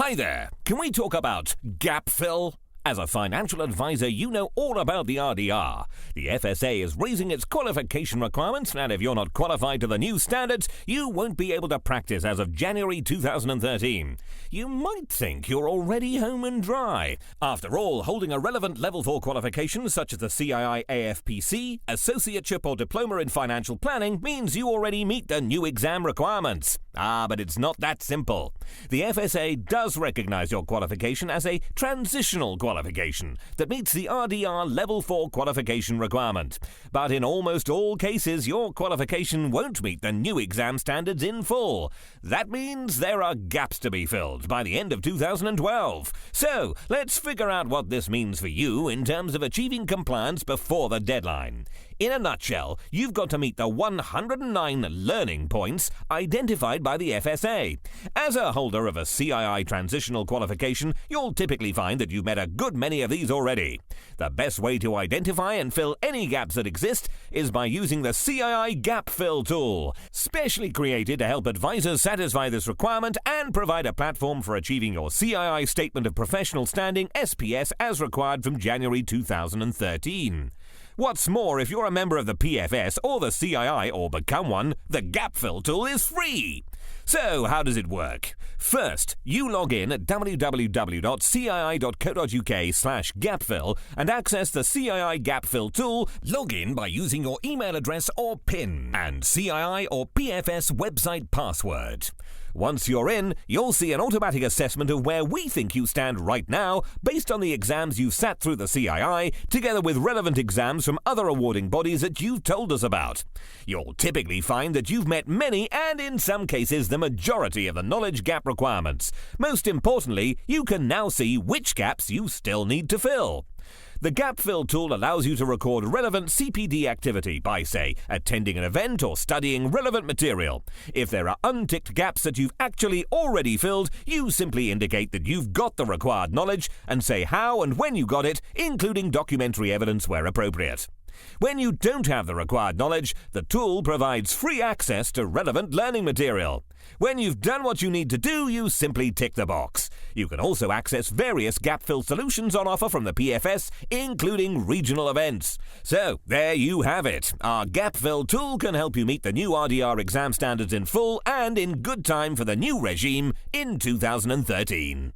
Hi there. Can we talk about Gapfill? As a financial advisor, you know all about the RDR. The FSA is raising its qualification requirements, and if you're not qualified to the new standards, you won't be able to practice as of January 2013. You might think you're already home and dry. After all, holding a relevant Level 4 qualification such as the CII AFPC, Associateship or Diploma in Financial Planning means you already meet the new exam requirements. But it's not that simple. The FSA does recognize your qualification as a transitional qualification that meets the RDR Level 4 qualification requirement. But in almost all cases, your qualification won't meet the new exam standards in full. That means there are gaps to be filled by the end of 2012. So, let's figure out what this means for you in terms of achieving compliance before the deadline. In a nutshell, you've got to meet the 109 learning points identified by the FSA. As a holder of a CII transitional qualification, you'll typically find that you've met a good many of these already. The best way to identify and fill any gaps that exist is by using the CII Gapfill tool, specially created to help advisors satisfy this requirement and provide a platform for achieving your CII Statement of Professional Standing SPS as required from January 2013. What's more, if you're a member of the PFS or the CII or become one, the Gapfill tool is free. So, how does it work? First, you log in at www.cii.co.uk/Gapfill and access the CII Gapfill tool. Log in by using your email address or PIN and CII or PFS website password. Once you're in, you'll see an automatic assessment of where we think you stand right now based on the exams you've sat through the CII, together with relevant exams from other awarding bodies that you've told us about. You'll typically find that you've met many and, in some cases, the majority of the knowledge gap requirements. Most importantly, you can now see which gaps you still need to fill. The Gapfill tool allows you to record relevant CPD activity by, say, attending an event or studying relevant material. If there are unticked gaps that you've actually already filled, you simply indicate that you've got the required knowledge and say how and when you got it, including documentary evidence where appropriate. When you don't have the required knowledge, the tool provides free access to relevant learning material. When you've done what you need to do, you simply tick the box. You can also access various Gapfill solutions on offer from the PFS, including regional events. So, there you have it. Our Gapfill tool can help you meet the new RDR exam standards in full and in good time for the new regime in 2013.